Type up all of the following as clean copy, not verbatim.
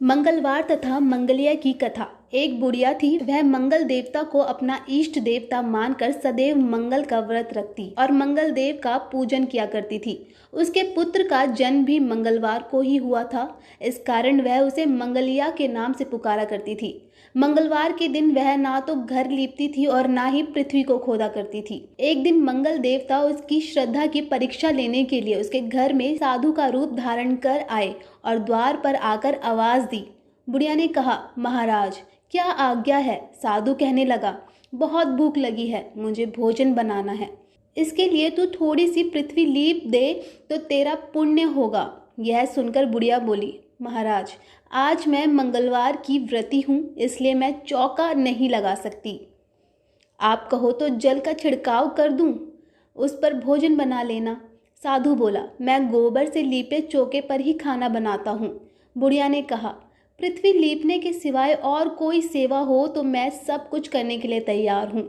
मंगलवार तथा मंगलिया की कथा। एक बुढ़िया थी, वह मंगल देवता को अपना इष्ट देवता मानकर सदैव मंगल का व्रत रखती और मंगल देव का पूजन किया करती थी। उसके पुत्र का जन्म भी मंगलवार को ही हुआ था। इस कारण वह उसे मंगलिया के नाम से पुकारा करती थी। मंगलवार के दिन वह ना तो घर लीपती थी और ना ही पृथ्वी को खोदा करती थी। एक दिन मंगल देवता उसकी श्रद्धा की परीक्षा लेने के लिए उसके घर में साधु का रूप धारण कर आए और द्वार पर आकर आवाज दी। बुढ़िया ने कहा, महाराज क्या आज्ञा है? साधु कहने लगा, बहुत भूख लगी है, मुझे भोजन बनाना है। इसके लिए तू थोड़ी सी पृथ्वी लीप दे तो तेरा पुण्य होगा। यह सुनकर बुढ़िया बोली, महाराज आज मैं मंगलवार की व्रती हूँ, इसलिए मैं चौका नहीं लगा सकती। आप कहो तो जल का छिड़काव कर दूं, उस पर भोजन बना लेना। साधु बोला, मैं गोबर से लीपे चौके पर ही खाना बनाता हूँ। बुढ़िया ने कहा, पृथ्वी लीपने के सिवाय और कोई सेवा हो तो मैं सब कुछ करने के लिए तैयार हूँ।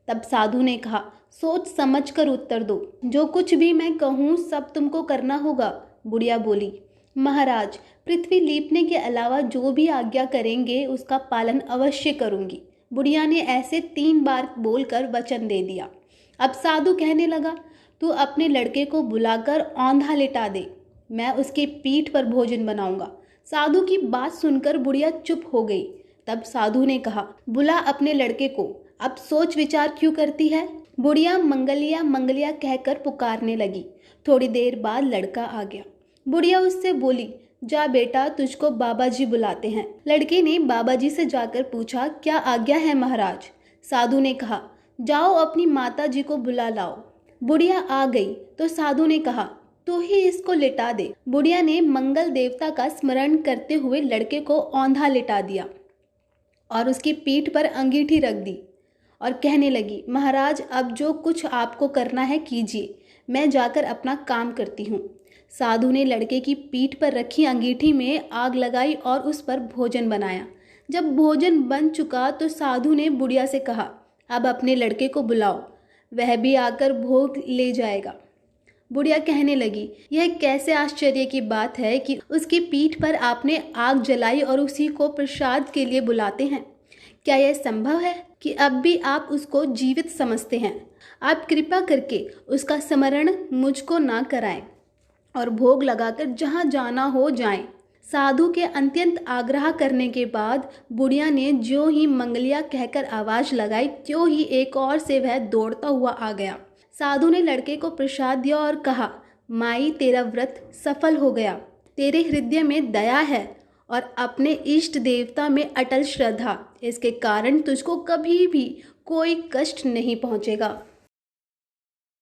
तब साधु ने कहा, सोच समझ कर उत्तर दो, जो कुछ भी मैं कहूँ सब तुमको करना होगा। बुढ़िया बोली, महाराज पृथ्वी लीपने के अलावा जो भी आज्ञा करेंगे उसका पालन अवश्य करूंगी। बुढ़िया ने ऐसे 3 बार बोलकर वचन दे दिया। अब साधु कहने लगा, तू अपने लड़के को बुलाकर औंधा लिटा दे, मैं उसके पीठ पर भोजन बनाऊंगा। साधु की बात सुनकर बुढ़िया चुप हो गई। तब साधु ने कहा, बुला अपने लड़के को, अब सोच विचार क्यों करती है? बुढ़िया मंगलिया मंगलिया कहकर पुकारने लगी। थोड़ी देर बाद लड़का आ गया। बुढ़िया उससे बोली, जा बेटा, तुझको बाबा जी बुलाते हैं। लड़के ने बाबा जी से जाकर पूछा, क्या आज्ञा है महाराज? साधु ने कहा, जाओ अपनी माता जी को बुला लाओ। बुढ़िया आ गई तो साधु ने कहा, तू ही इसको लिटा दे। बुढ़िया ने मंगल देवता का स्मरण करते हुए लड़के को औंधा लिटा दिया और उसकी पीठ पर अंगीठी रख दी और कहने लगी, महाराज अब जो कुछ आपको करना है कीजिए, मैं जाकर अपना काम करती हूँ। साधु ने लड़के की पीठ पर रखी अंगीठी में आग लगाई और उस पर भोजन बनाया। जब भोजन बन चुका तो साधु ने बुढ़िया से कहा, अब अपने लड़के को बुलाओ, वह भी आकर भोग ले जाएगा। बुढ़िया कहने लगी, यह कैसे आश्चर्य की बात है कि उसकी पीठ पर आपने आग जलाई और उसी को प्रसाद के लिए बुलाते हैं। क्या यह संभव है कि अब भी आप उसको जीवित समझते हैं? आप कृपा करके उसका स्मरण मुझको ना कराएं और भोग लगाकर जहाँ जाना हो जाएं। साधु के अत्यंत आग्रह करने के बाद बुढ़िया ने जो ही मंगलिया कहकर आवाज लगाई, त्यों ही एक और से वह दौड़ता हुआ आ गया। साधु ने लड़के को प्रसाद दिया और कहा, माई तेरा व्रत सफल हो गया, तेरे हृदय में दया है और अपने इष्ट देवता में अटल श्रद्धा, इसके कारण तुझको कभी भी कोई कष्ट नहीं पहुँचेगा।